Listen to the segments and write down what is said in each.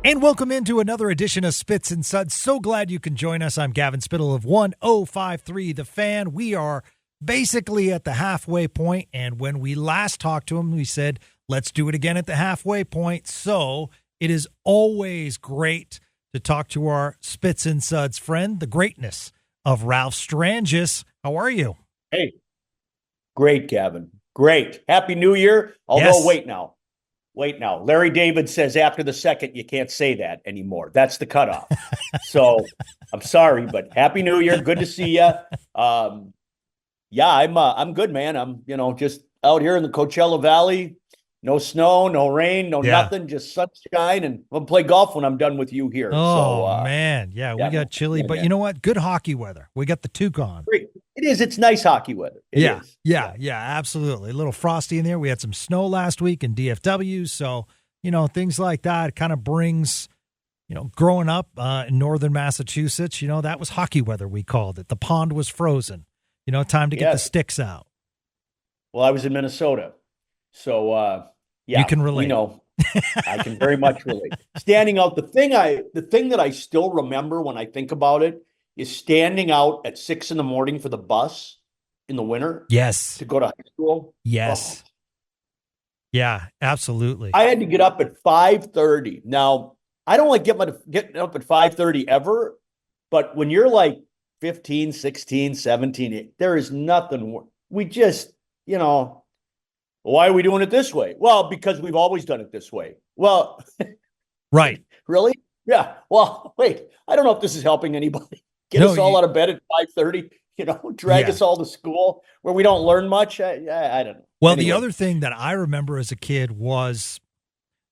And welcome into another edition of Spits and Suds. So glad you can join us. I'm Gavin Spittle of 1053 The Fan. We are basically at the halfway point, and when we last talked to him, we said, let's do it again at the halfway point. So it is always great to talk to our Spits and Suds friend, the greatness of Ralph Strangis. How are you? Hey, great, Gavin. Great. Happy New Year. Although, Yes. Wait now. Larry David says after the second, you can't say that anymore. That's the cutoff. So I'm sorry, but Happy New Year. Good to see you. I'm good, man. I'm, just out here in the Coachella Valley. No snow, no rain, no nothing, just sunshine. And we'll play golf when I'm done with you here. Oh, man. Yeah, we got chilly, but you know what? Good hockey weather. We got the Toucan. Great. It is. It's nice hockey weather. It is. Yeah, absolutely. A little frosty in there. We had some snow last week in DFW. So, things like that kind of brings, growing up in northern Massachusetts, that was hockey weather, we called it. The pond was frozen. Time to get the sticks out. Well, I was in Minnesota. So, you can relate. I can very much relate. Standing out, the thing that I still remember when I think about it is standing out at 6 a.m. for the bus in the winter. Yes. To go to high school. Yes. Oh. Yeah, absolutely. I had to get up at 5:30. Now, I don't like getting up at 5:30 ever, but when you're like 15, 16, 17, there is nothing. We just, why are we doing it this way? Well, because we've always done it this way. Well, right. Really? Yeah. Well, wait, I don't know if this is helping anybody. Get us all out of bed at 5:30, drag us all to school where we don't learn much. I don't know. Well, anyway. The other thing that I remember as a kid was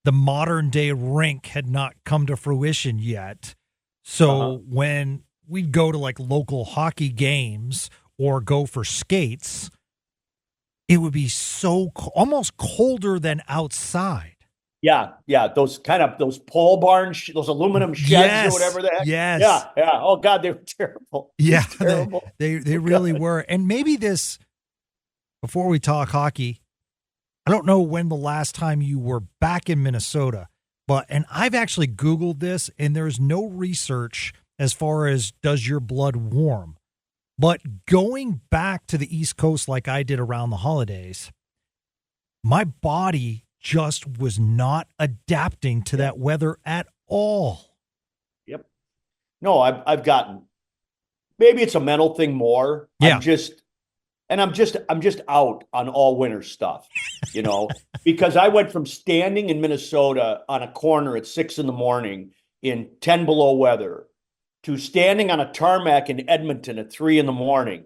the modern day rink had not come to fruition yet. So when we'd go to like local hockey games or go for skates, it would be almost colder than outside. Yeah. Those pole barns, those aluminum sheds or whatever the heck. Yes. Yeah. Oh God, they were terrible. Yeah, terrible. They really were. And maybe before we talk hockey, I don't know when the last time you were back in Minnesota, and I've actually Googled this, and there's no research as far as does your blood warm. But going back to the East Coast like I did around the holidays, my body just was not adapting to that weather at all. Yep. No, I've gotten, maybe it's a mental thing more. Yeah. I'm just out on all winter stuff, because I went from standing in Minnesota on a corner at 6 a.m. in 10 below weather to standing on a tarmac in Edmonton at 3 a.m.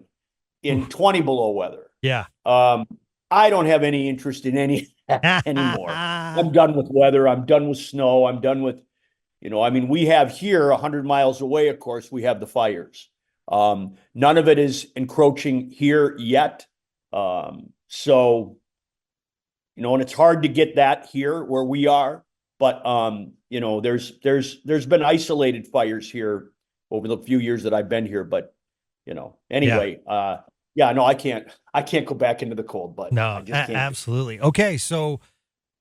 in 20 below weather. Yeah. I don't have any interest in any anymore. I'm done with weather. I'm done with snow. I'm done with, we have here 100 miles away, of course, we have the fires. None of it is encroaching here yet. So, and it's hard to get that here where we are, but, there's been isolated fires here over the few years that I've been here, but, anyway, I can't go back into the cold, but no, I just can't. Absolutely. Okay. So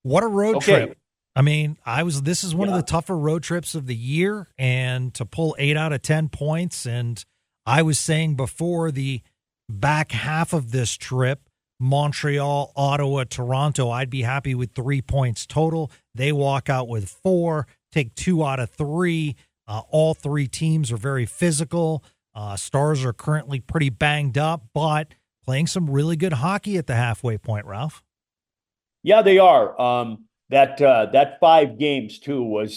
what a road trip. I mean, this is one of the tougher road trips of the year, and to pull 8 out of 10 points. And I was saying before the back half of this trip, Montreal, Ottawa, Toronto, I'd be happy with 3 points total. They walk out with 4, take 2 out of 3. All three teams are very physical. Stars are currently pretty banged up, but playing some really good hockey at the halfway point, Ralph. Yeah, they are. That 5 games too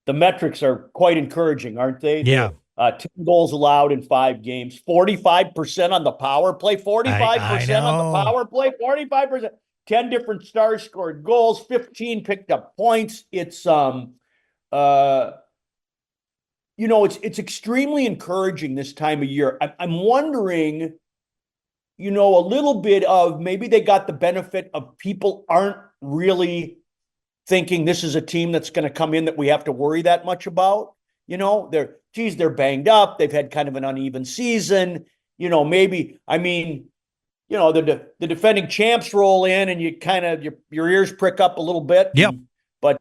the metrics are quite encouraging, aren't they? Yeah. 10 goals allowed in 5 games, 45% on the power play, 45% on the power play, 45%, 10 different Stars scored goals, 15 picked up points. It's it's extremely encouraging this time of year. I'm wondering, a little bit of maybe they got the benefit of people aren't really thinking this is a team that's going to come in that we have to worry that much about. They're banged up. They've had kind of an uneven season. The defending champs roll in and you kind of, your ears prick up a little bit. Yep. But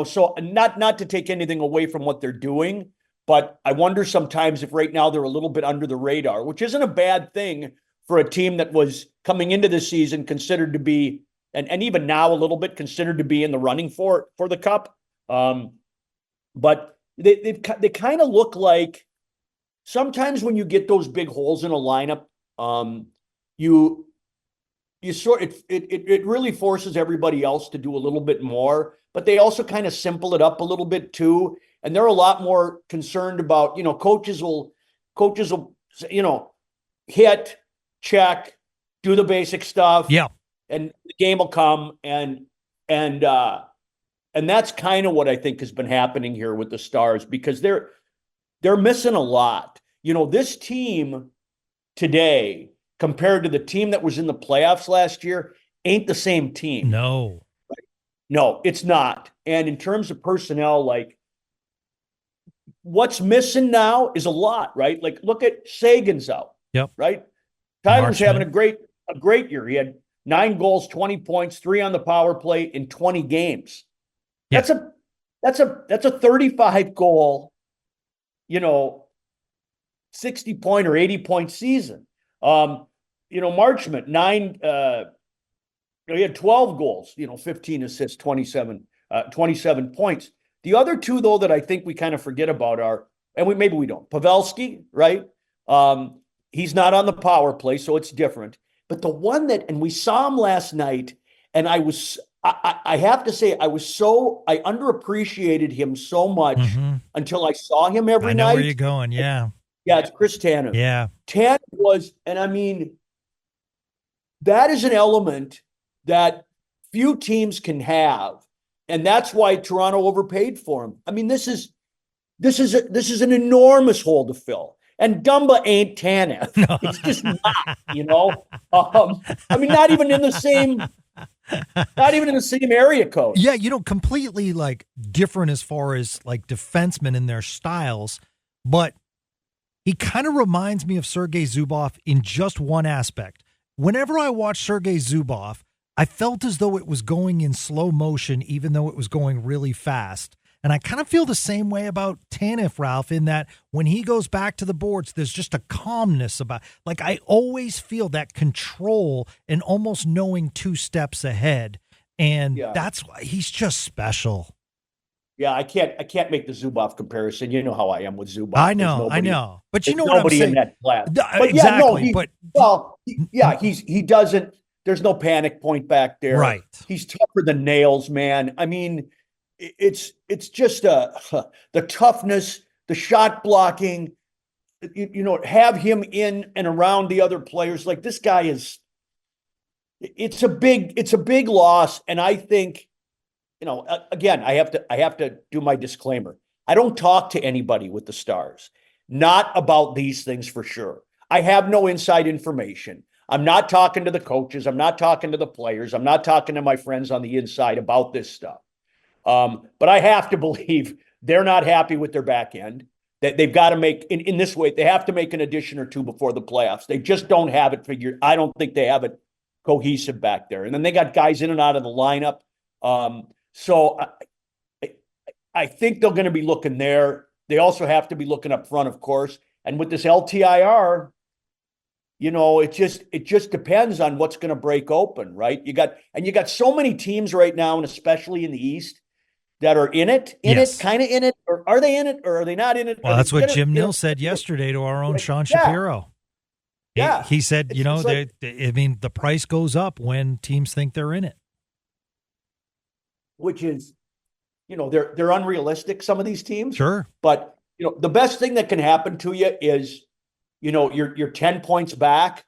so not to take anything away from what they're doing, but I wonder sometimes if right now they're a little bit under the radar, which isn't a bad thing for a team that was coming into the season considered to be, and even now a little bit considered to be in the running for the cup. But they kind of look like sometimes when you get those big holes in a lineup, you sort it really forces everybody else to do a little bit more, but they also kind of simple it up a little bit too. And they're a lot more concerned about, coaches will, hit, check, do the basic stuff. Yeah. And the game will come. And that's kind of what I think has been happening here with the Stars, because they're missing a lot. This team today, compared to the team that was in the playoffs last year, ain't the same team. No. No, it's not. And in terms of personnel, like, what's missing now is a lot, right? Like, look at Sagan's out. Yep. Right? Tyler's having a great year. He had 9 goals, 20 points, 3 on the power play in 20 games. Yeah. That's a 35 goal, 60 point or 80 point season. Marchment, he had 12 goals, 15 assists, 27 points. The other two, though, that I think we kind of forget about are, and maybe we don't, Pavelski, right? He's not on the power play, so it's different. But the one that, and we saw him last night, and I have to say, I underappreciated him so much until I saw him every night. I know where you're going, yeah. Yeah, it's Chris Tanev. Yeah. Tanev was, and I mean, that is an element that few teams can have. And that's why Toronto overpaid for him. I mean, this is an enormous hole to fill. And Dumba ain't Tanev. No. It's just not, I mean, not even in the same area code. Yeah, completely like different as far as like defensemen in their styles, but he kind of reminds me of Sergei Zubov in just one aspect. Whenever I watch Sergei Zubov, I felt as though it was going in slow motion, even though it was going really fast. And I kind of feel the same way about Tanev, Ralph, in that when he goes back to the boards, there's just a calmness about, like, I always feel that control and almost knowing 2 steps ahead. And that's why he's just special. Yeah, I can't make the Zubov comparison. You know how I am with Zubov. I know. But you know what I'm saying? In that class. But exactly. He doesn't. There's no panic point back there. Right. He's tougher than nails, man. I mean, it's just the toughness, the shot blocking. Have him in and around the other players. Like, this guy is. It's a big loss, and I think. Again, I have to do my disclaimer. I don't talk to anybody with the Stars, not about these things for sure. I have no inside information. I'm not talking to the coaches. I'm not talking to the players. I'm not talking to my friends on the inside about this stuff. But I have to believe they're not happy with their back end. That they've got to make, in this way, they have to make an addition or two before the playoffs. They just don't have it figured. I don't think they have it cohesive back there. And then they got guys in and out of the lineup. So I think they're going to be looking there. They also have to be looking up front, of course. And with this LTIR, it just depends on what's going to break open, right? You got so many teams right now, and especially in the East, that are in it, kind of in it, or are they in it, or are they not in it? Well, that's what Jim Nill said yesterday to our own Sean Shapiro. Yeah. He said, the price goes up when teams think they're in it. Which is, they're unrealistic, some of these teams. Sure. But, the best thing that can happen to you is, you're 10 points back,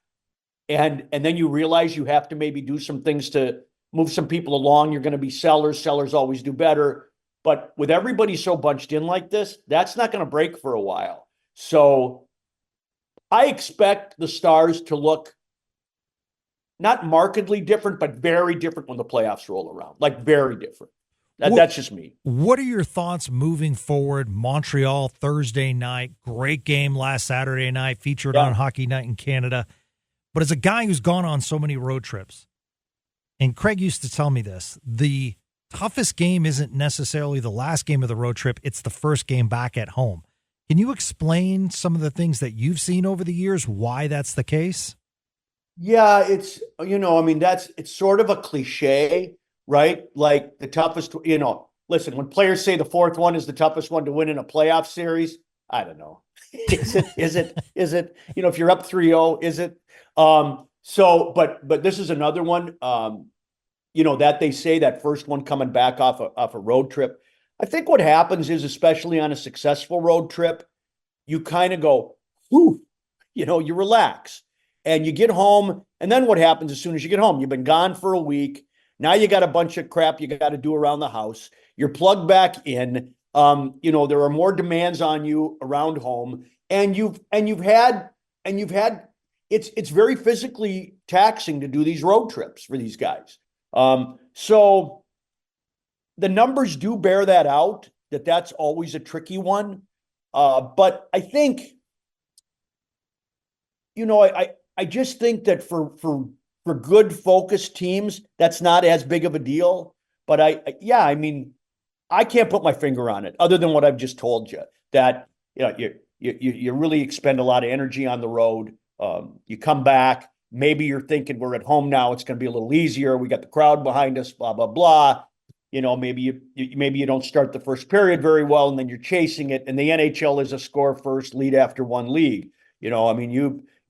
and then you realize you have to maybe do some things to move some people along. You're going to be sellers. Sellers always do better. But with everybody so bunched in like this, that's not going to break for a while. So I expect the Stars to look not markedly different, but very different when the playoffs roll around. Like, very different. That's just me. What are your thoughts moving forward? Montreal Thursday night, great game last Saturday night, featured on Hockey Night in Canada. But as a guy who's gone on so many road trips, and Craig used to tell me this, the toughest game isn't necessarily the last game of the road trip. It's the first game back at home. Can you explain some of the things that you've seen over the years, why that's the case? Yeah, it's, it's sort of a cliche, right? Like the toughest, listen, when players say the fourth one is the toughest one to win in a playoff series, I don't know. Is it, if you're up 3-0, is it? But this is another one, that they say that first one coming back off a road trip. I think what happens is, especially on a successful road trip, you kind of go, whew, you relax and you get home. And then what happens as soon as you get home? You've been gone for a week. Now you got a bunch of crap you got to do around the house. You're plugged back in. There are more demands on you around home, and you've had it's very physically taxing to do these road trips for these guys. So the numbers do bear that out, that's always a tricky one. But I think, I just think that for good focused teams, that's not as big of a deal. But I can't put my finger on it other than what I've just told you, that, you really expend a lot of energy on the road. You come back, maybe you're thinking we're at home now, it's going to be a little easier. We got the crowd behind us, blah, blah, blah. Maybe you don't start the first period very well, and then you're chasing it. And the NHL is a score first, lead after one league.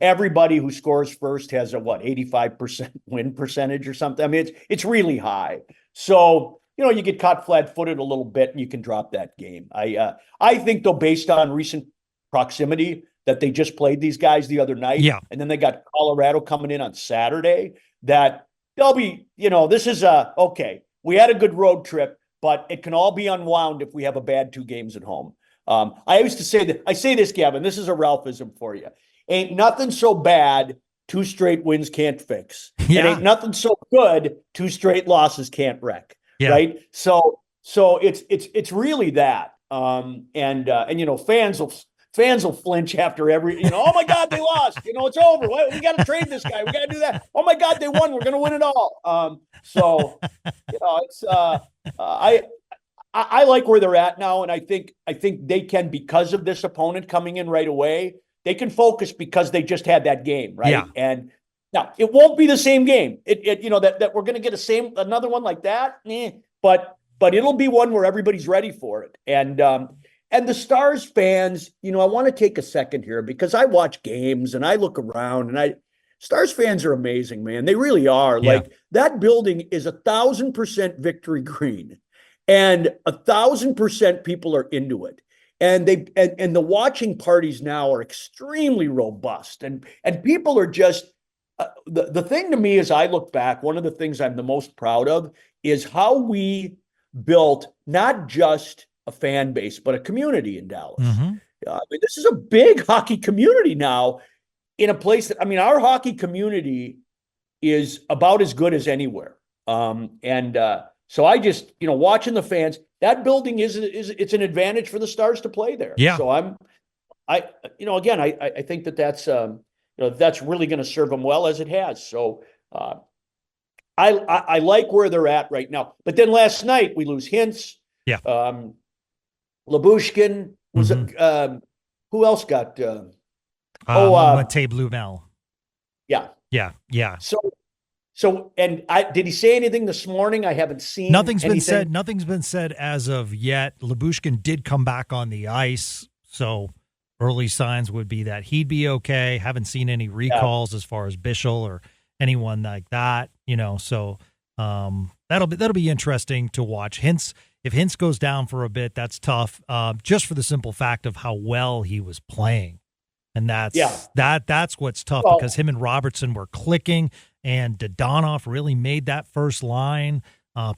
Everybody who scores first has a 85% win percentage or something. I mean, it's really high. So, you get caught flat-footed a little bit and you can drop that game. I think, though, based on recent proximity, that they just played these guys the other night. Yeah. And then they got Colorado coming in on Saturday, that they'll be, this is okay. We had a good road trip, but it can all be unwound if we have a bad 2 games at home. I used to say that, I say this, Gavin, this is a Ralphism for you. Ain't nothing so bad 2 straight wins can't fix. Yeah. And ain't nothing so good 2 straight losses can't wreck. Yeah. Right. So it's really that. Fans will flinch after every, oh my God, they lost, it's over. We got to trade this guy. We got to do that. Oh my God, they won. We're going to win it all. It's, I like where they're at now. And I think they can, because of this opponent coming in right away, they can focus because they just had that game. Right. Yeah. And now it won't be the same game. That we're going to get another one like that. But it'll be one where everybody's ready for it. And the Stars fans, I want to take a second here, because I watch games and I look around, and Stars fans are amazing, man. They really are. Yeah. Like, that building is 1,000% victory green, and 1,000% people are into it. And the watching parties now are extremely robust, and people are just, the thing to me, as I look back, one of the things I'm the most proud of is how we built not just a fan base, but a community in Dallas. Mm-hmm. This is a big hockey community now, in a place that, our hockey community is about as good as anywhere. So I just, watching the fans, that building it's an advantage for the Stars to play there. Yeah. So I think that's really going to serve them well, as it has. So I like where they're at right now. But then last night we lose Hintz. Yeah. Lyubushkin was who else got? Matej Blumel. Yeah. Yeah. So, and did he say anything this morning? I haven't seen. Nothing's been said. Nothing's been said as of yet. Lyubushkin did come back on the ice, so early signs would be that he'd be okay. Haven't seen any recalls as far as Bischel or anyone like that. So that'll be interesting to watch. If Hintz goes down for a bit, that's tough. Just for the simple fact of how well he was playing. And that's what's tough, because him and Robertson were clicking, and Dadonov really made that first line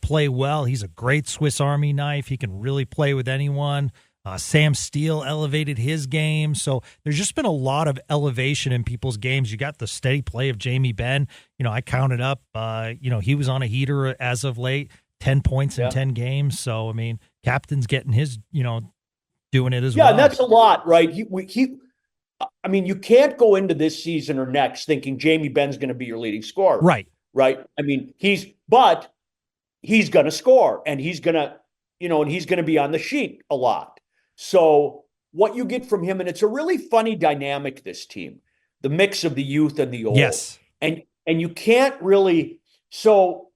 play well. He's a great Swiss Army knife. He can really play with anyone. Sam Steele elevated his game. So there's just been a lot of elevation in people's games. You got the steady play of Jamie Benn. I counted up, he was on a heater as of late, 10 points in 10 games. So, captain's getting his, doing it as well. Yeah, and that's a lot, right? You can't go into this season or next thinking Jamie Benn's going to be your leading scorer. Right. But he's going to score, and he's going to, and he's going to be on the sheet a lot. So what you get from him, and it's a really funny dynamic, this team, the mix of the youth and the old. Yes. And you can't really, so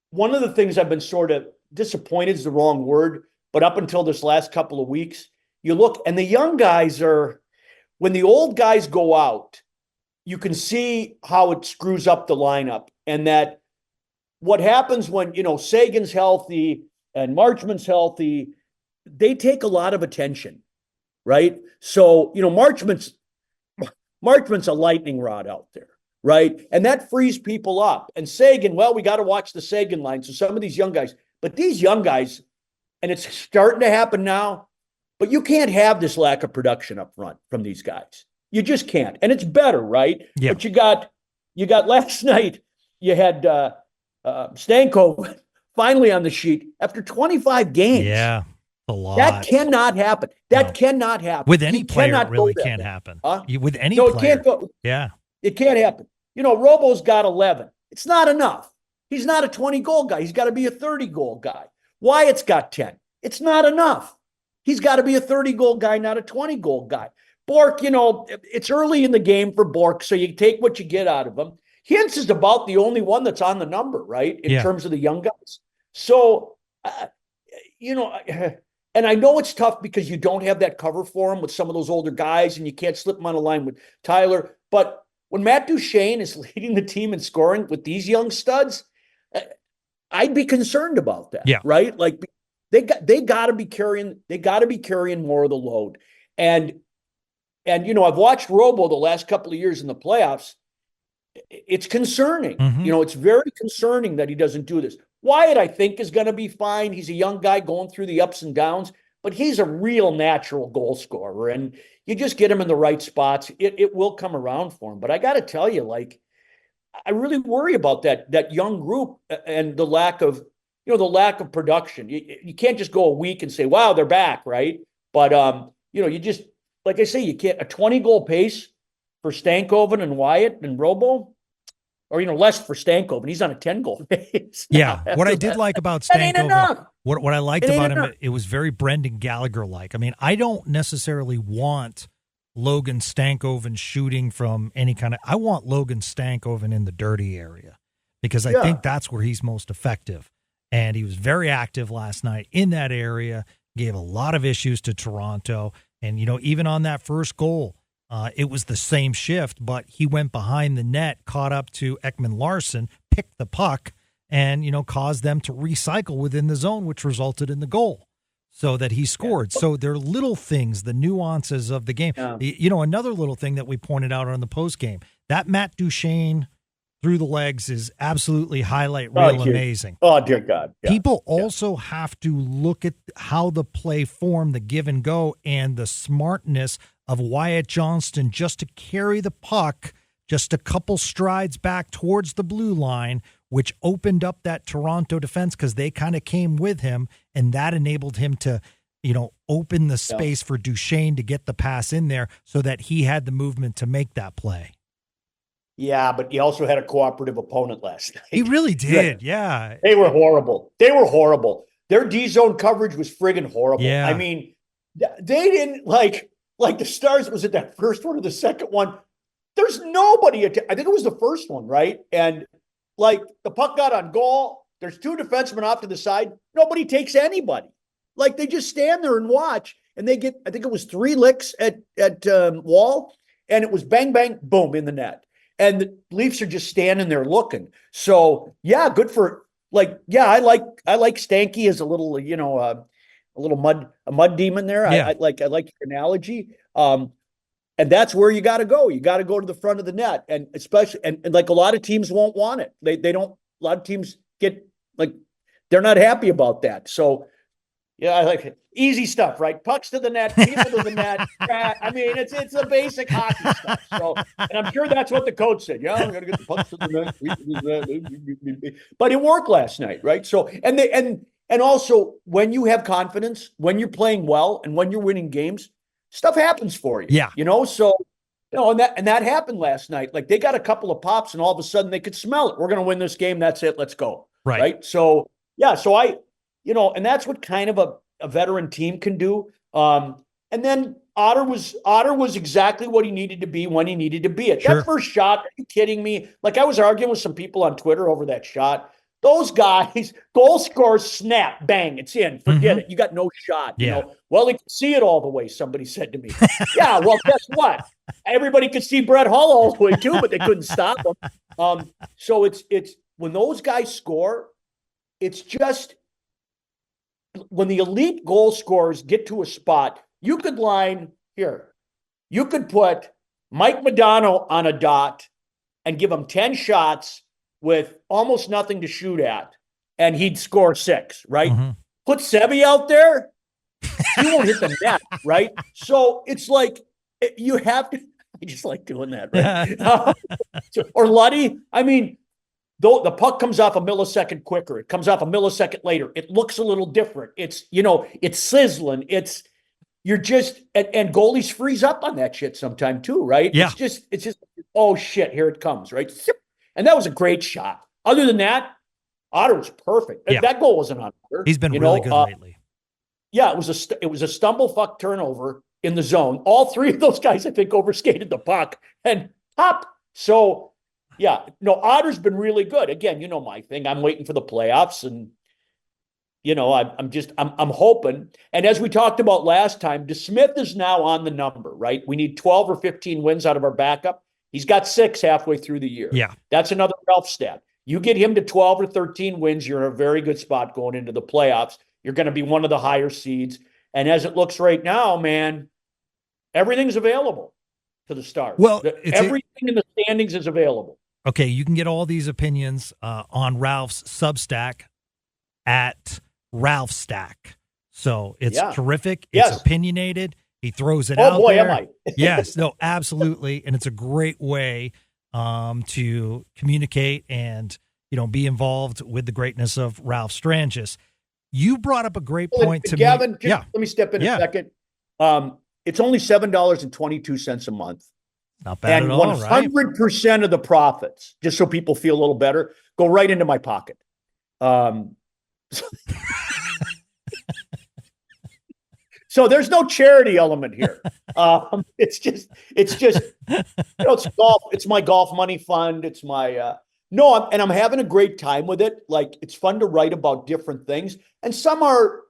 one of the things I've been sort of disappointed is the wrong word, but up until this last couple of weeks, you look, and the young guys when the old guys go out, you can see how it screws up the lineup, and that what happens when, Sagan's healthy and Marchman's healthy, they take a lot of attention, right? So, Marchman's a lightning rod out there, right? And that frees people up. And Sagan, well, we got to watch the Sagan line. So some of these young guys, but these young guys, and it's starting to happen now, but you can't have this lack of production up front from these guys. You just can't. And it's better, right? Yeah. But you got last night, you had Stanko finally on the sheet after 25 games. Yeah. A lot. That cannot happen. That cannot happen. With any player, it really can't happen. With any player. It can't go. Yeah. It can't happen. Robo's got 11. It's not enough. He's not a 20-goal guy. He's got to be a 30-goal guy. Wyatt's got 10. It's not enough. He's got to be a 30-goal guy, not a 20-goal guy. Bork, it's early in the game for Bork, so you take what you get out of him. Hintz is about the only one that's on the number, right, in terms of the young guys. So, and I know it's tough because you don't have that cover for him with some of those older guys, and you can't slip him on a line with Tyler. But when Matt Duchene is leading the team in scoring with these young studs, I'd be concerned about that. Yeah. Right? Like they got to be carrying more of the load. And I've watched Robo the last couple of years in the playoffs. It's concerning. Mm-hmm. It's very concerning that he doesn't do this. Wyatt, I think, is going to be fine. He's a young guy going through the ups and downs, but he's a real natural goal scorer. And you just get him in the right spots, it will come around for him. But I got to tell you, I really worry about that young group and the lack of production. You can't just go a week and say, wow, they're back, right? But, you just, like I say, you can't, a 20-goal pace for Stankoven and Wyatt and Robo, or, less for Stankoven. He's on a 10-goal pace. Yeah. What I did like about Stankoven, what I liked about him, it was very Brendan Gallagher-like. I mean, I don't necessarily want Logan Stankoven shooting from any kind of – I want Logan Stankoven in the dirty area because I think that's where he's most effective. And he was very active last night in that area, gave a lot of issues to Toronto. And, even on that first goal, it was the same shift, but he went behind the net, caught up to Ekman Larson, picked the puck, and, caused them to recycle within the zone, which resulted in the goal so that he scored. So they're little things, the nuances of the game. Another little thing that we pointed out on the post game, that Matt Duchene through the legs is absolutely highlight reel amazing. Oh, dear God. Yeah. People also have to look at how the play formed, the give and go, and the smartness of Wyatt Johnston just to carry the puck just a couple strides back towards the blue line, which opened up that Toronto defense because they kind of came with him, and that enabled him to, open the space for Duchene to get the pass in there so that he had the movement to make that play. Yeah, but he also had a cooperative opponent last night. He really did, yeah. They were horrible. Their D-zone coverage was friggin' horrible. Yeah. I mean, they didn't like the Stars, was it that first one or the second one? There's nobody. I think it was the first one, right? And the puck got on goal. There's two defensemen off to the side. Nobody takes anybody. They just stand there and watch. And they get, I think it was 3 licks at Wall. And it was bang, bang, boom in the net. And the Leafs are just standing there looking. So, yeah, good for, I like Stanky as a little, a little mud demon there. Yeah. I like your analogy. And that's where you got to go. You got to go to the front of the net. And especially, and a lot of teams won't want it. They don't, a lot of teams get, they're not happy about that. So, yeah, I like it. Easy stuff, right? Pucks to the net, people to the net. I mean, it's the basic hockey stuff. So, and I'm sure that's what the coach said. Yeah, we're gonna get the pucks to the net. But it worked last night, right? So, and also when you have confidence, when you're playing well, and when you're winning games, stuff happens for you. Yeah, So, and that happened last night. They got a couple of pops, and all of a sudden they could smell it. We're gonna win this game. That's it. Let's go. Right. So. Yeah. So and that's what kind of a veteran team can do. And then Otter was exactly what he needed to be when he needed to be it. Sure. That first shot, are you kidding me? Like, I was arguing with some people on Twitter over that shot. Those guys, goal scorers, snap, bang, it's in. Forget it. You got no shot. Yeah. Well, he could see it all the way, somebody said to me. Yeah, well, guess what? Everybody could see Brett Hull all the way too, but they couldn't stop him. So it's when those guys score, it's just when the elite goal scorers get to a spot, you could put Mike Modano on a dot and give him 10 shots with almost nothing to shoot at, and he'd score 6, right? Mm-hmm. Put Sevi out there, he won't hit the net, right? So it's like, you have to, I just like doing that, right? Or Luddy, I mean, though the puck comes off a millisecond quicker, it comes off a millisecond later, it looks a little different. It's, it's sizzling. You're just, and goalies freeze up on that shit sometime too, right? Yeah. It's just, oh shit, here it comes, right? And that was a great shot. Other than that, Otter was perfect. Yeah. That goal wasn't on Otter. He's been really good lately. Yeah, it was a stumble fuck turnover in the zone. All 3 of those guys, I think, overskated the puck and pop. So, yeah, no, Otter's been really good. Again, my thing. I'm waiting for the playoffs, and I'm hoping. And as we talked about last time, DeSmith is now on the number, right? We need 12 or 15 wins out of our backup. He's got 6 halfway through the year. Yeah. That's another Ralph stat. You get him to 12 or 13 wins, you're in a very good spot going into the playoffs. You're going to be one of the higher seeds. And as it looks right now, man, everything's available to the Stars. Well, everything in the standings is available. Okay, you can get all these opinions on Ralph's Substack at Ralph Stack. So it's terrific. It's opinionated. He throws it out there. Am I? Yes, no, absolutely. And it's a great way to communicate and, be involved with the greatness of Ralph Strangis. You brought up a great point to Gavin, me. Let me step in a second. It's only $7.22 a month. Not bad at all, right? 100% of the profits, just so people feel a little better, go right into my pocket. So there's no charity element here. It's just it's golf. It's my golf money fund. It's my I'm having a great time with it. Like, it's fun to write about different things, and some are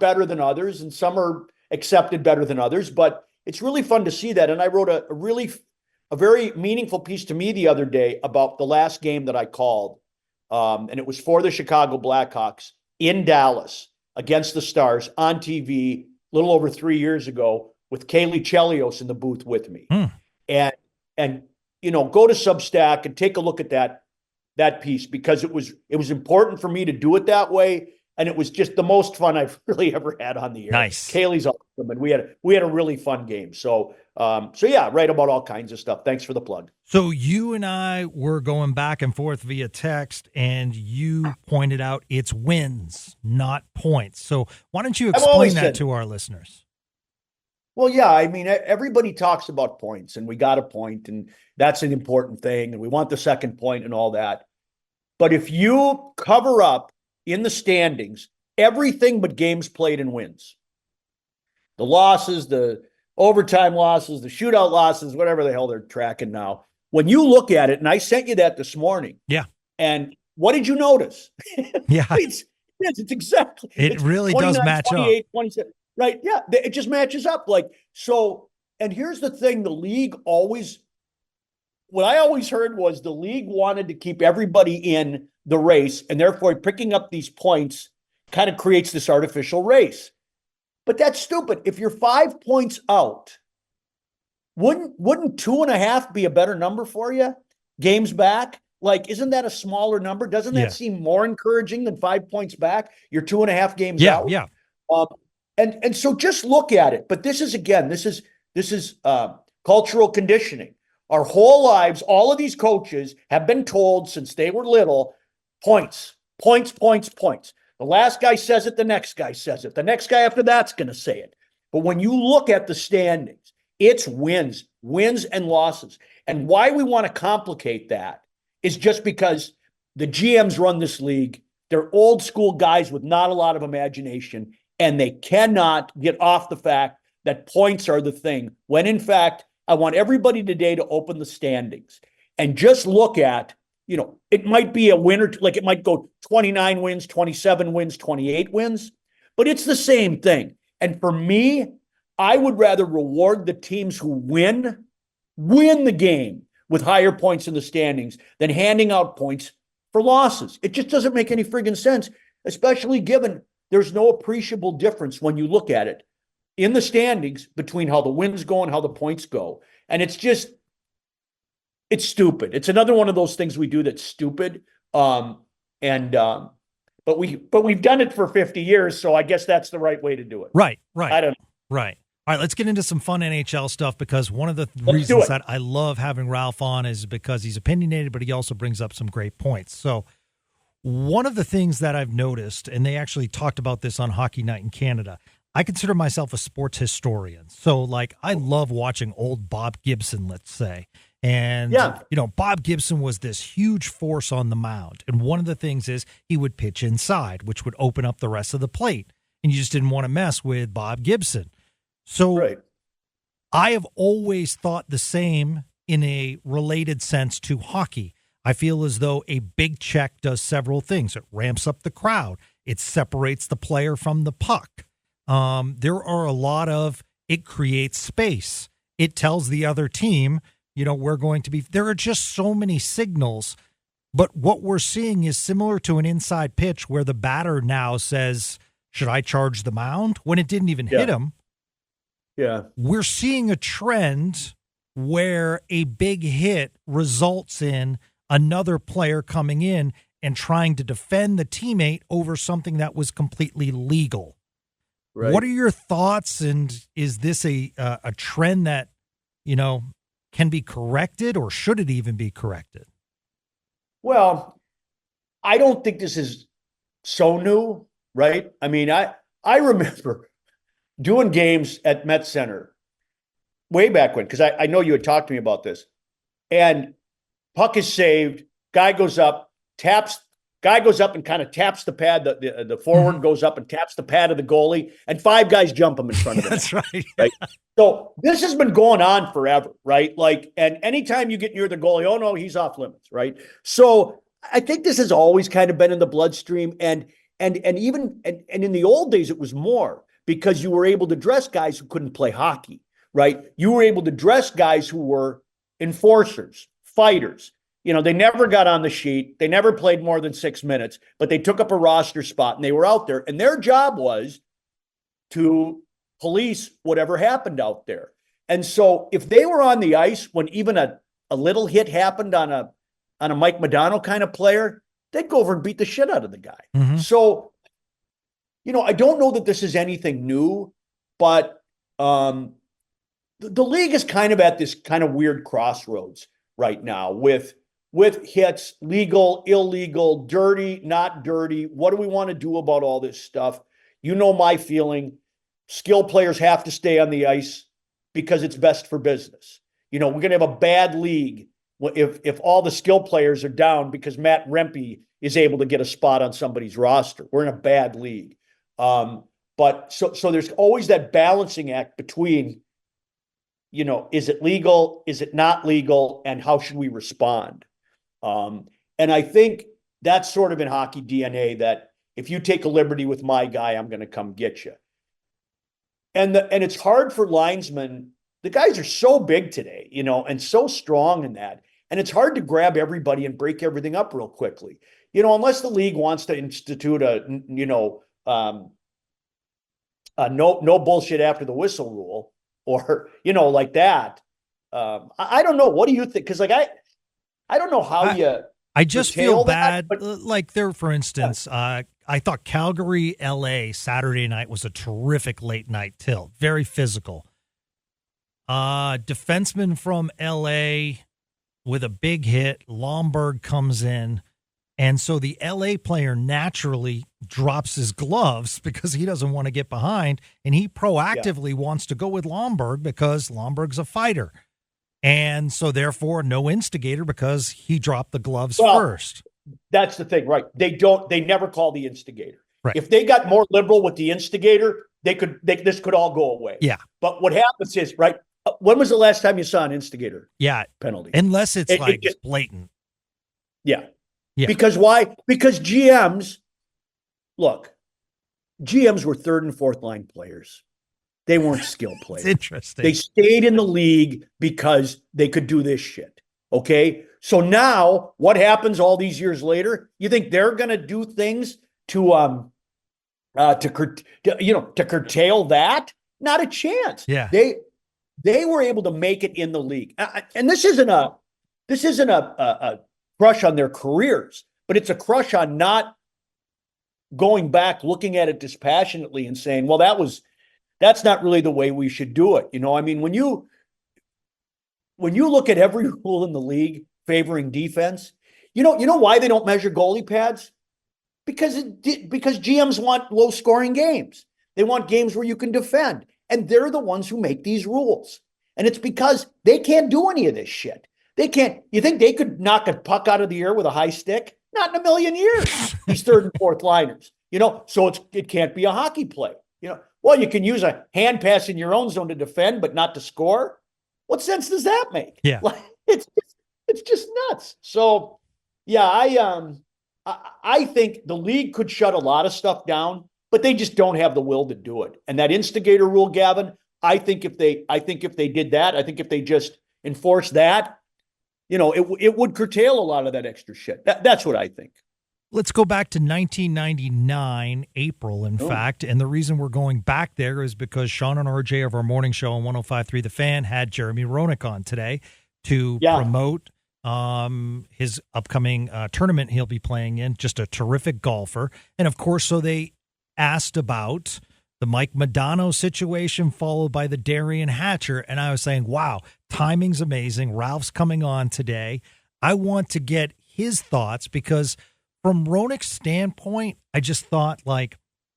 better than others, and some are accepted better than others. But it's really fun to see that. And I wrote a very meaningful piece to me the other day about the last game that I called, and it was for the Chicago Blackhawks in Dallas against the Stars on TV a little over 3 years ago, with Kaylee Chelios in the booth with me. And go to Substack and take a look at that piece, because it was important for me to do it that way. And it was just the most fun I've really ever had on the air. Nice. Kaylee's awesome, and we had a really fun game. So yeah, write about all kinds of stuff. Thanks for the plug. So you and I were going back and forth via text, and you pointed out it's wins, not points. So why don't you explain that to our listeners? Well, yeah, I mean, everybody talks about points, and we got a point, and that's an important thing, and we want the second point and all that. But if you cover up in the standings everything but games played and wins, the losses, the overtime losses, the shootout losses, whatever the hell they're tracking now, when you look at it, and I sent you that this morning. Yeah. And what did you notice? Yeah. It's exactly. It really does match up. 27. Right. Yeah. It just matches up. And here's the thing, what I always heard was the league wanted to keep everybody in the race, and therefore picking up these points kind of creates this artificial race. But that's stupid. If you're 5 points out, wouldn't 2.5 be a better number for you? Games back? Like, isn't that a smaller number? Doesn't that seem more encouraging than 5 points back? You're 2.5 games out. Yeah. And so just look at it. But this is cultural conditioning. Our whole lives, all of these coaches have been told since they were little, points. The last guy says it, the next guy says it. The next guy after that's going to say it. But when you look at the standings, it's wins and losses. And why we want to complicate that is just because the GMs run this league They're old school guys with not a lot of imagination, and they cannot get off the fact that points are the thing. When in fact, I want everybody today to open the standings and just look at, it might be a winner, like it might go 29 wins, 27 wins, 28 wins, but it's the same thing. And for me, I would rather reward the teams who win the game with higher points in the standings than handing out points for losses. It just doesn't make any friggin' sense, especially given there's no appreciable difference when you look at it in the standings between how the wins go and how the points go. And it's stupid. It's another one of those things we do that's stupid. But we've done it for 50 years, so I guess that's the right way to do it. Right. I don't know. Right. All right, let's get into some fun NHL stuff, because one of the reasons that I love having Ralph on is because he's opinionated, but he also brings up some great points. So one of the things that I've noticed, and they actually talked about this on Hockey Night in Canada, I consider myself a sports historian. So, like, I love watching old Bob Gibson, let's say. And, Bob Gibson was this huge force on the mound. And one of the things is he would pitch inside, which would open up the rest of the plate. And you just didn't want to mess with Bob Gibson. So I have always thought the same in a related sense to hockey. I feel as though a big check does several things. It ramps up the crowd. It separates the player from the puck. There are a lot of, it creates space. It tells the other team, we're going to be, there are just so many signals. But what we're seeing is similar to an inside pitch where the batter now says, should I charge the mound? When it didn't even hit him. Yeah. We're seeing a trend where a big hit results in another player coming in and trying to defend the teammate over something that was completely legal. Right. What are your thoughts? And is this a trend that, can be corrected, or should it even be corrected? Well, I don't think this is so new, right? I mean, I remember doing games at Met Center way back when, because I know you had talked to me about this. And puck is saved, guy goes up and kind of taps the pad. The forward goes up and taps the pad of the goalie, and 5 guys jump him in front of him. That's right. Right. So this has been going on forever, right? Like, and anytime you get near the goalie, oh no, he's off limits, right? So I think this has always kind of been in the bloodstream, and even in the old days it was more, because you were able to dress guys who couldn't play hockey, right? You were able to dress guys who were enforcers, fighters. They never got on the sheet. They never played more than 6 minutes, but they took up a roster spot and they were out there. And their job was to police whatever happened out there. And so if they were on the ice when even a little hit happened on a Mike Modano kind of player, they'd go over and beat the shit out of the guy. Mm-hmm. So, I don't know that this is anything new, but the league is kind of at this kind of weird crossroads right now with hits, legal, illegal, dirty, not dirty. What do we want to do about all this stuff? My feeling. Skill players have to stay on the ice because it's best for business. We're going to have a bad league if all the skill players are down because Matt Rempe is able to get a spot on somebody's roster. We're in a bad league. But so there's always that balancing act between, is it legal? Is it not legal? And how should we respond? And I think that's sort of in hockey DNA, that if you take a liberty with my guy, I'm going to come get you. And it's hard for linesmen. The guys are so big today, and so strong in that. And it's hard to grab everybody and break everything up real quickly, unless the league wants to institute no bullshit after the whistle rule, or, like that. I don't know. What do you think? Because I don't know how I just feel bad. Like there, for instance, I thought Calgary, LA Saturday night was a terrific late night tilt. Very physical. Defenseman from LA with a big hit. Lomberg comes in. And so the LA player naturally drops his gloves because he doesn't want to get behind. And he proactively wants to go with Lomberg because Lomberg's a fighter. And so therefore no instigator because he dropped the gloves first. That's the thing, right? They never call the instigator. Right. If they got more liberal with the instigator, this could all go away. Yeah. But what happens is, right, when was the last time you saw an instigator penalty? Unless it's blatant. Yeah. Yeah. Because why? Because GMs were third and fourth line players. They weren't skill players. It's interesting. They stayed in the league because they could do this shit. Okay. So now what happens all these years later? You think they're going to do things to curtail that? Not a chance. Yeah. They were able to make it in the league. And this isn't a crush on their careers, but it's a crush on not going back, looking at it dispassionately and saying, well, that's not really the way we should do it. I mean, when you look at every rule in the league favoring defense, you know why they don't measure goalie pads? Because GMs want low scoring games. They want games where you can defend. And they're the ones who make these rules. And it's because they can't do any of this shit. They can't. You think they could knock a puck out of the air with a high stick? Not in a million years. These third and fourth liners, so it can't be a hockey play. Well, you can use a hand pass in your own zone to defend, but not to score. What sense does that make? Yeah. It's just nuts. So yeah, I think the league could shut a lot of stuff down, but they just don't have the will to do it. And that instigator rule, Gavin, I think if they did that, I think if they just enforced that, it would curtail a lot of that extra shit. That's what I think. Let's go back to 1999, April, in fact. And the reason we're going back there is because Sean and RJ of our morning show on 105.3 The Fan had Jeremy Roenick on today to promote his upcoming tournament he'll be playing in. Just a terrific golfer. And, of course, so they asked about the Mike Modano situation followed by the Derian Hatcher. And I was saying, wow, timing's amazing. Ralph's coming on today. I want to get his thoughts because from Roenick's standpoint, I just thought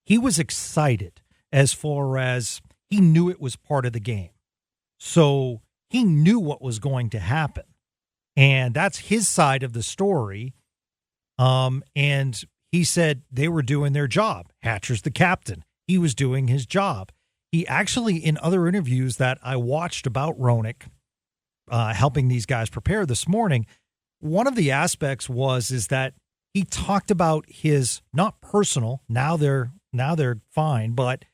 he was excited as far as he knew it was part of the game. So he knew what was going to happen. And that's his side of the story. And he said they were doing their job. Hatcher's the captain. He was doing his job. He actually, in other interviews that I watched about Roenick, helping these guys prepare this morning, one of the aspects is that he talked about his not personal. Now they're fine, but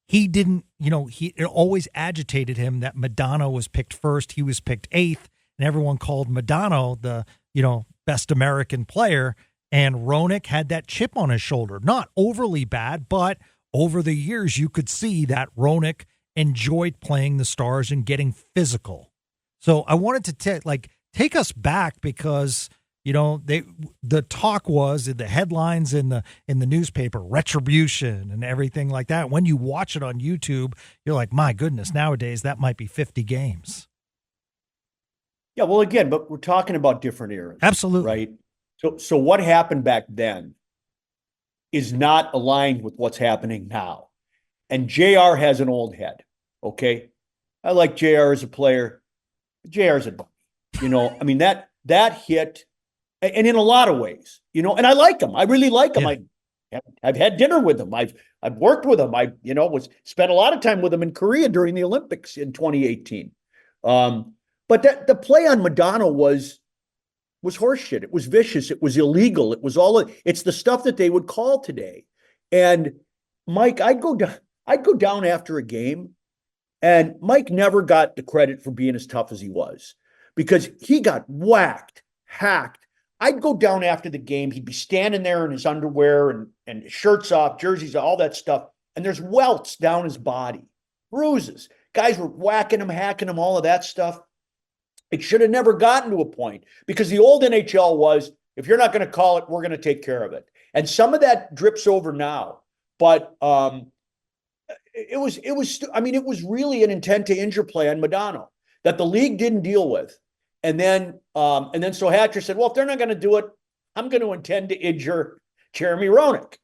he didn't. It always agitated him that Modano was picked first. He was picked eighth, and everyone called Modano the best American player. And Roenick had that chip on his shoulder. Not overly bad, but over the years you could see that Roenick enjoyed playing the Stars and getting physical. So I wanted to take us back because the talk was in the headlines in the newspaper, retribution and everything like that. When you watch it on YouTube, you're like, my goodness, nowadays that might be 50 games. Yeah, well, again, but we're talking about different eras. Absolutely. Right? So what happened back then is not aligned with what's happening now. And JR has an old head, okay? I like JR as a player. JR's a buddy. I mean, that hit, and in a lot of ways, and I like him. I really like him. Yeah. I've had dinner with him. I've worked with him. I spent a lot of time with him in Korea during the Olympics in 2018. But the play on Modano was horseshit. It was vicious. It was illegal. It was it's the stuff that they would call today. And Mike, I'd go down after a game, and Mike never got the credit for being as tough as he was because he got whacked, hacked. I'd go down after the game. He'd be standing there in his underwear and shirts off, jerseys, all that stuff. And there's welts down his body, bruises. Guys were whacking him, hacking him, all of that stuff. It should have never gotten to a point because the old NHL was, if you're not going to call it, we're going to take care of it. And some of that drips over now, but it was really an intent to injure play on Modano that the league didn't deal with. And then so Hatcher said, well, if they're not going to do it, I'm going to intend to injure Jeremy Roenick.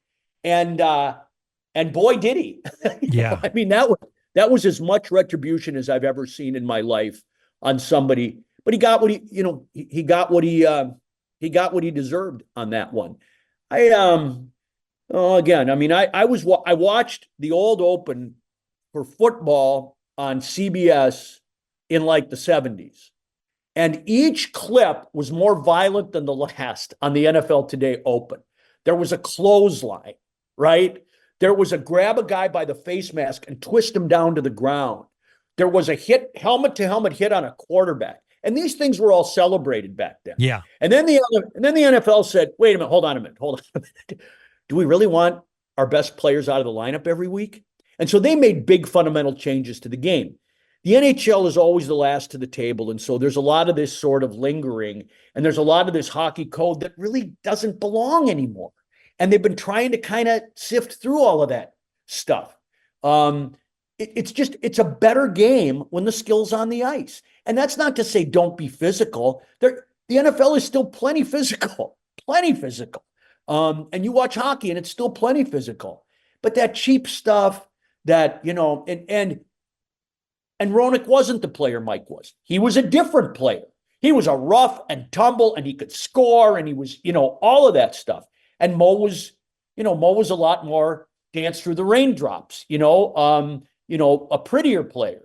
And boy, did he. Yeah. I mean, that was as much retribution as I've ever seen in my life on somebody, but he got what he he got what he deserved on that one. Again, I mean, I watched the old Open for football on CBS in like the 70s. And each clip was more violent than the last on the NFL Today Open. There was a clothesline, right? There was a grab a guy by the face mask and twist him down to the ground. There was a helmet to helmet hit on a quarterback. And these things were all celebrated back then. Yeah. And then the NFL said, wait a minute, hold on a minute. Do we really want our best players out of the lineup every week? And so they made big fundamental changes to the game. The NHL is always the last to the table. And so there's a lot of this sort of lingering, and there's a lot of this hockey code that really doesn't belong anymore. And they've been trying to kind of sift through all of that stuff. It's a better game when the skill's on the ice. And that's not to say don't be physical. The NFL is still plenty physical. And you watch hockey and it's still plenty physical. But that cheap stuff that, and Roenick wasn't the player Mike was. He was a different player. He was a rough and tumble, and he could score, and he was, all of that stuff. And Mo was a lot more dance through the raindrops, a prettier player.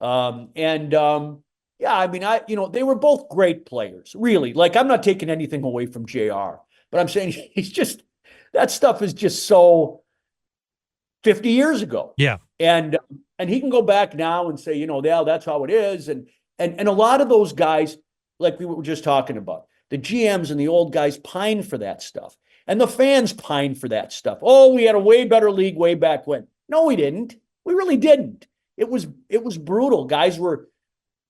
Yeah, I mean, they were both great players, really. Like, I'm not taking anything away from JR, but I'm saying that stuff is just so 50 years ago. Yeah. And he can go back now and say, yeah, that's how it is. And a lot of those guys, like we were just talking about, the GMs and the old guys pine for that stuff. And the fans pine for that stuff. Oh, we had a way better league way back when. No, we didn't. We really didn't. It was brutal. Guys were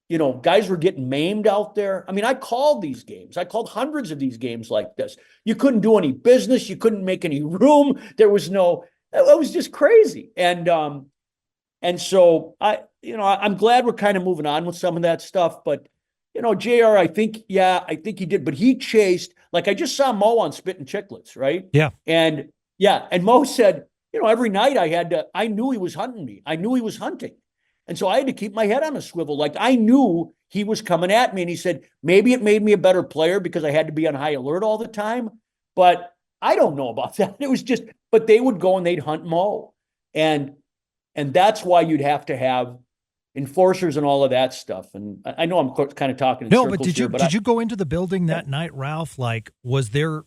getting maimed out there. I mean, I called these games. I called hundreds of these games like this. You couldn't do any business. You couldn't make any room. It was just crazy. And so I'm glad we're kind of moving on with some of that stuff. But, JR, I think he did. But he chased, like I just saw Mo on Spittin' Chicklets, right? Yeah. And Mo said, every night I knew he was hunting me. I knew he was hunting. And so I had to keep my head on a swivel. Like, I knew he was coming at me. And he said, maybe it made me a better player because I had to be on high alert all the time. But I don't know about that. It was just, but they would go and they'd hunt Mo. And that's why you'd have to have enforcers and all of that stuff. And I know I'm kind of talking in circles here. But did you go into the building that night, Ralph? Like, was there a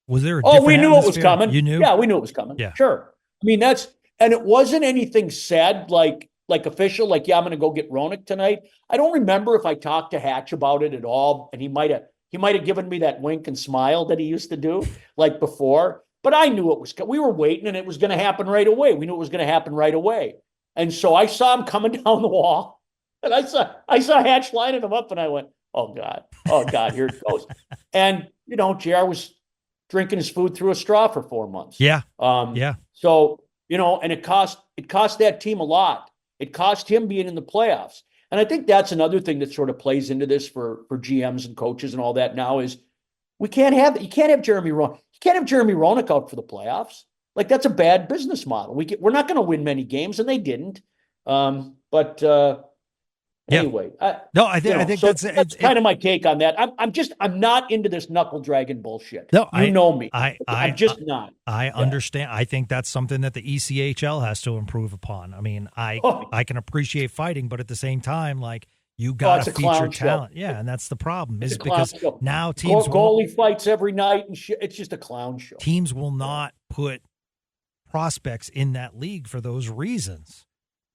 we knew atmosphere? It was coming. You knew? Yeah, we knew it was coming. Yeah. Sure. I mean, and it wasn't anything said like official, like, yeah, I'm going to go get Roenick tonight. I don't remember if I talked to Hatch about it at all. And he might have given me that wink and smile that he used to do like before, but I knew we were waiting and it was going to happen right away. We knew it was going to happen right away. And so I saw him coming down the wall and I saw Hatch lining him up and I went, oh God, here it goes. And, JR was drinking his food through a straw for 4 months. Yeah. So, and it cost that team a lot. It cost him being in the playoffs. And I think that's another thing that sort of plays into this for GMs and coaches and all that now is you can't have Jeremy Roenick out for the playoffs. Like, that's a bad business model. We're not going to win many games, and they didn't. Anyway, I think that's kind of my take on that. I'm not into this knuckle dragon bullshit. No, you know me. I'm just not. I understand. I think that's something that the ECHL has to improve upon. I mean, I can appreciate fighting, but at the same time, like, you got to feature talent. Yeah, and that's the problem is because now teams goalie fights every night and shit. It's just a clown show. Teams will not put prospects in that league for those reasons,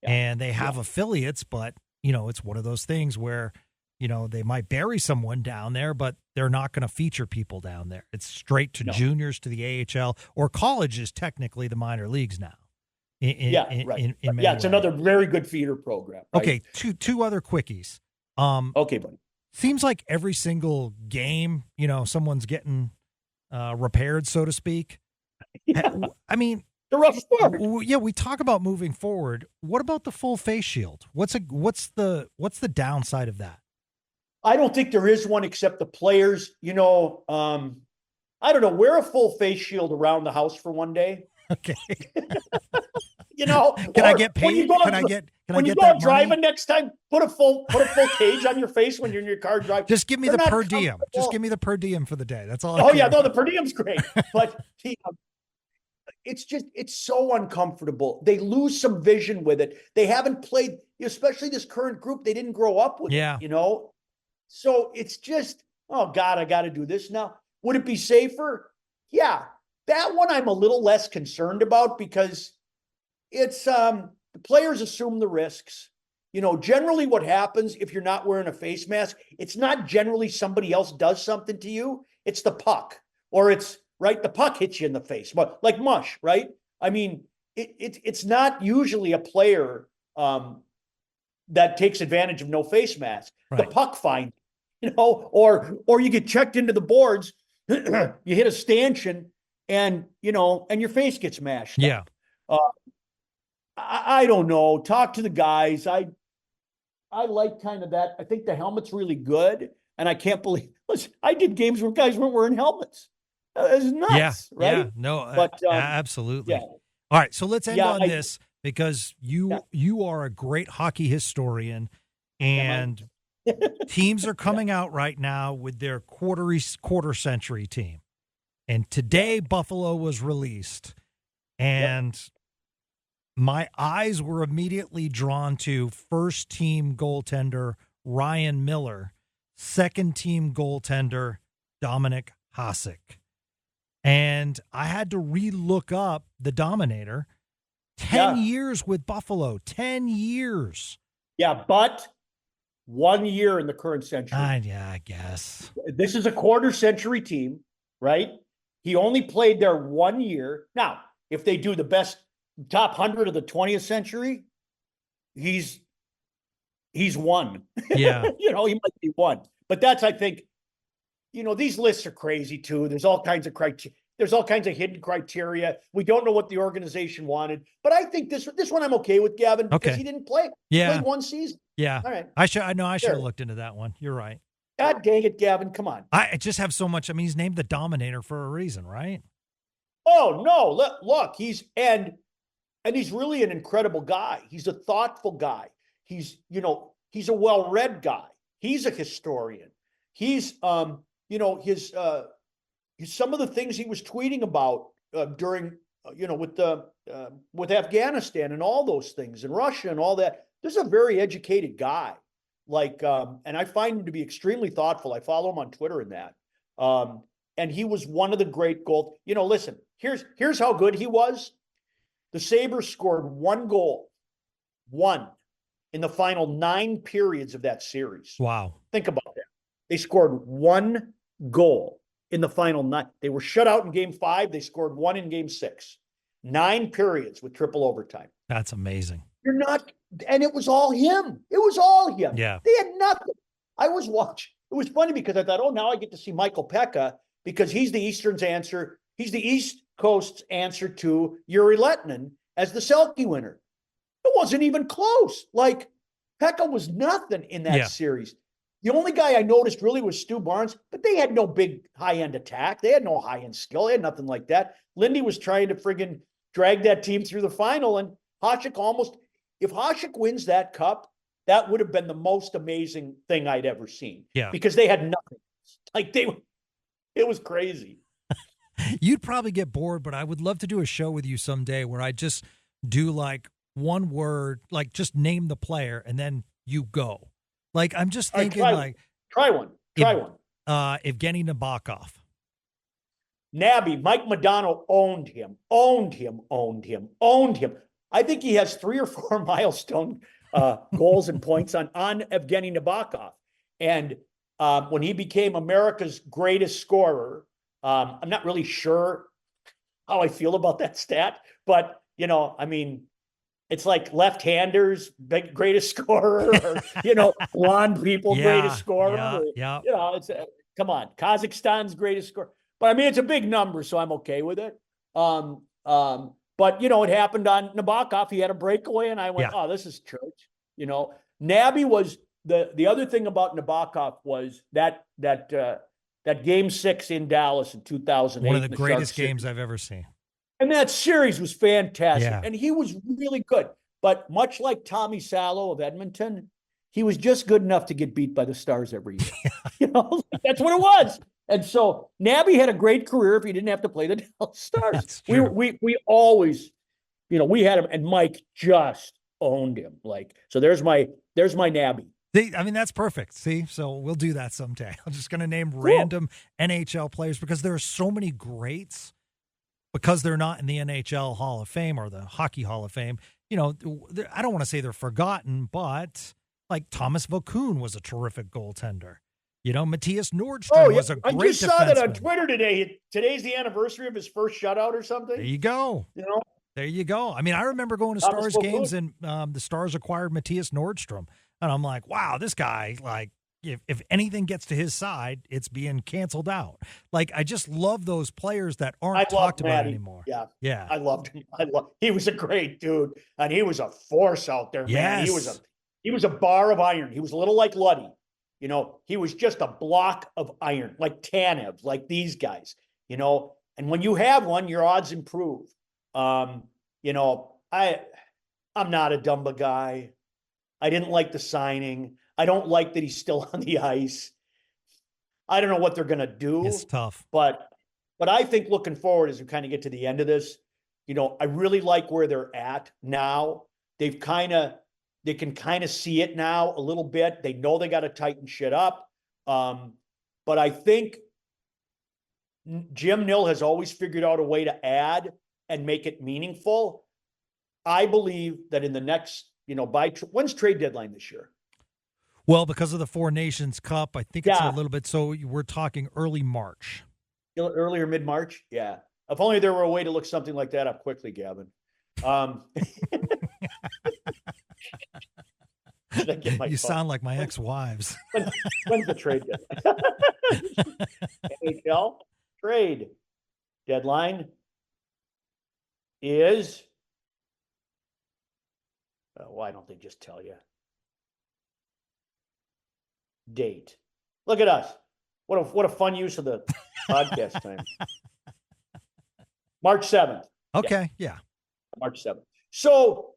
and they have affiliates, but it's one of those things where, they might bury someone down there, but they're not going to feature people down there. It's straight to juniors, to the AHL, or college is technically the minor leagues now. It's another very good feeder program. Right? Okay, two other quickies. Okay, buddy. Seems like every single game, someone's getting repaired, so to speak. Yeah. I mean, the rough sport. Yeah, we talk about moving forward. What about the full face shield? What's the downside of that? I don't think there is one except the players. I don't know. Wear a full face shield around the house for one day. Okay. Can I get paid? Can I get when you that go money? driving next time, put a full cage on your face when you're in your car driving. Just give me the per diem. Just give me the per diem for the day. That's all. The per diem's great, but it's so uncomfortable. They lose some vision with it. They haven't played, especially this current group. They didn't grow up with it, So it's just, oh God, I got to do this now. Would it be safer? Yeah, that one I'm a little less concerned about because it's the players assume the risks. Generally what happens if you're not wearing a face mask, it's not generally somebody else does something to you. It's the puck, or it's right. The puck hits you in the face, but like mush, right? I mean, it's not usually a player that takes advantage of no face mask. Right. The puck finds, or you get checked into the boards, you hit a stanchion, and your face gets mashed. Yeah. I don't know. Talk to the guys. I like kind of that. I think the helmet's really good, and I can't believe. Listen, I did games where guys weren't wearing helmets. It's nuts, right? Yeah, no, but absolutely. Yeah. All right, so let's end on this because you are a great hockey historian, and teams are coming out right now with their quarter century team, and today Buffalo was released, and my eyes were immediately drawn to first team goaltender Ryan Miller, second team goaltender Dominic Hasek. And I had to re-look up the Dominator. 10 years with Buffalo. 10 years. Yeah, but 1 year in the current century. I guess. This is a quarter century team, right? He only played there 1 year. Now, if they do the best top 100 of the 20th century, he's won. Yeah. He might be one. But that's, I think, these lists are crazy too. There's all kinds of criteria. There's all kinds of hidden criteria. We don't know what the organization wanted. But I think this one I'm okay with, Gavin, because he didn't play. Yeah. He played one season. Yeah. All right. I should have looked into that one. You're right. God dang it, Gavin. Come on. I just have so much. I mean, he's named the Dominator for a reason, right? Oh, no. Look, he's really an incredible guy. He's a thoughtful guy. He's a well-read guy. He's a historian. He's, his some of the things he was tweeting about during, with Afghanistan and all those things and Russia and all that. This is a very educated guy. And I find him to be extremely thoughtful. I follow him on Twitter in that. And he was one of the great goals. Listen, here's how good he was. The Sabres scored one goal, in the final 9 periods of that series. Wow. Think about that. They scored one goal in the final 9. They were shut out in game 5. They scored 1 in game 6. 9 periods with triple overtime. That's amazing. And it was all him. It was all him. Yeah. They had nothing. I was watching. It was funny because I thought, now I get to see Michael Pekka because he's the Eastern's answer. He's the East Coast's answer to Yuri Lettinen as the Selke winner. It wasn't even close. Pekka was nothing in that series. The only guy I noticed really was Stu Barnes, but they had no big high-end attack. They had no high-end skill. They had nothing like that. Lindy was trying to friggin' drag that team through the final, and Hasek if Hasek wins that cup, that would have been the most amazing thing I'd ever seen. Yeah. Because they had nothing. It was crazy. You'd probably get bored, but I would love to do a show with you someday where I just do one word, just name the player and then you go. I'm just thinking try one. Evgeny Nabokov. Nabby, Mike Modano owned him. I think he has 3 or 4 milestone goals and points on Evgeny Nabokov. And when he became America's greatest scorer, I'm not really sure how I feel about that stat, but it's like left-handers, greatest scorer, or, blonde people, greatest scorer. Yeah. It's come on, Kazakhstan's greatest scorer. But it's a big number, so I'm okay with it. But it happened on Nabokov. He had a breakaway, and I went, "Oh, this is church." Nabby was the other thing about Nabokov was that game 6 in Dallas in 2008. One of the greatest games I've ever seen. And that series was fantastic. Yeah. And he was really good. But much like Tommy Salo of Edmonton, he was just good enough to get beat by the Stars every year. That's what it was. And so Nabby had a great career if he didn't have to play the Dallas Stars. We always, we had him, and Mike just owned him. So there's my Nabby. That's perfect. See, so we'll do that someday. I'm just going to name random NHL players because there are so many greats because they're not in the NHL Hall of Fame or the Hockey Hall of Fame. I don't want to say they're forgotten, but like Thomas Vokoun was a terrific goaltender. Matthias Nordstrom was a great defenseman. I just saw that on Twitter today. Today's the anniversary of his first shutout or something. There you go. There you go. I remember going to Stars games and the Stars acquired Matthias Nordstrom. And I'm like, wow, this guy, if anything gets to his side, it's being canceled out. I just love those players that aren't talked about anymore. Yeah. I loved him. He was a great dude. And he was a force out there, man. Yes. He was a bar of iron. He was a little like Luddy. He was just a block of iron, like Tanev, like these guys, and when you have one, your odds improve. I'm not a Dumba guy. I didn't like the signing. I don't like that he's still on the ice. I don't know what they're going to do. It's tough. But I think looking forward as we kind of get to the end of this, I really like where they're at now. They can kind of see it now a little bit. They know they got to tighten shit up. But I think Jim Nill has always figured out a way to add and make it meaningful. I believe that in the next, when's trade deadline this year? Well, because of the Four Nations Cup, I think it's a little bit. So we're talking early March. Earlier mid-March? Yeah. If only there were a way to look something like that up quickly, Gavin. You sound like my ex-wives. When's the trade deadline? NHL trade deadline is. Why don't they just tell you? Date. Look at us. What a fun use of the podcast time. March 7th. Okay. Yeah. March 7th. So,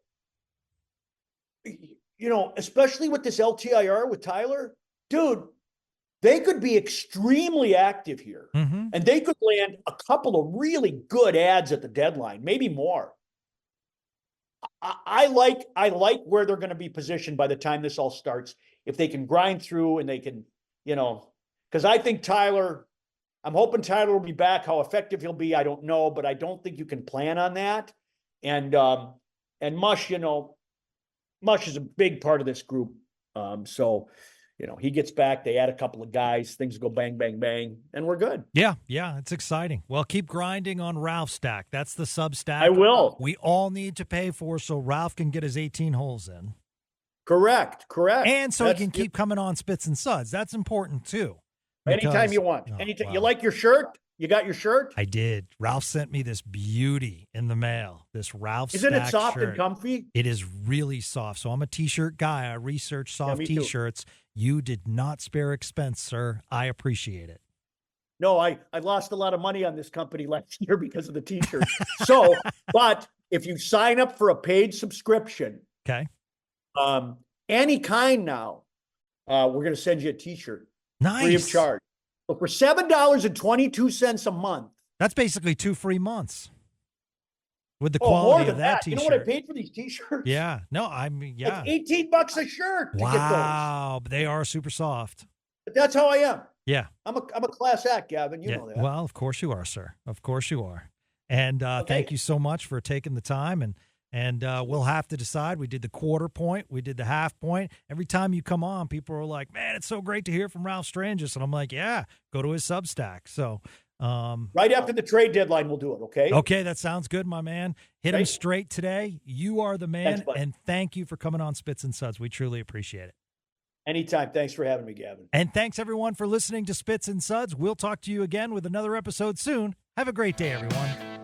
especially with this LTIR with Tyler, dude, they could be extremely active here. Mm-hmm. And they could land a couple of really good ads at the deadline, maybe more. I like where they're going to be positioned by the time this all starts. If they can grind through and they can, because I think I'm hoping Tyler will be back. How effective he'll be, I don't know, but I don't think you can plan on that. And Mush, Mush is a big part of this group. So, he gets back, they add a couple of guys, things go bang, bang, bang, and we're good. Yeah, it's exciting. Well, keep grinding on Ralph Stack. That's the Substack. I will. We all need to pay for so Ralph can get his 18 holes in. Correct. And so he can keep coming on Spits and Suds. That's important, too. Anytime you want. Anytime. Wow. You like your shirt? You got your shirt? I did. Ralph sent me this beauty in the mail. This Ralph Stack Isn't it soft shirt. and comfy? It is really soft. So I'm a T-shirt guy. I research soft T-shirts. You did not spare expense, sir. I appreciate it. No, I lost a lot of money on this company last year because of the T-shirts. So, but if you sign up for a paid subscription, okay, any kind now, we're going to send you a T-shirt. Nice. Free of charge. But for $7.22 a month. That's basically 2 free months. With the quality of that T-shirt. You know what I paid for these T-shirts? Yeah. No, yeah. It's $18 a shirt to get those. Wow. But they are super soft. But that's how I am. Yeah. I'm a class act, Gavin. You know that. Well, of course you are, sir. Of course you are. And thank you so much for taking the time. And we'll have to decide. We did the quarter point. We did the half point. Every time you come on, people are like, man, it's so great to hear from Ralph Strangis. And I'm like, yeah, go to his Substack. So right after the trade deadline, we'll do it, okay? Okay, that sounds good, my man. Hit him straight today. You are the man. Thanks, and thank you for coming on Spits and Suds. We truly appreciate it. Anytime. Thanks for having me, Gavin. And thanks, everyone, for listening to Spits and Suds. We'll talk to you again with another episode soon. Have a great day, everyone.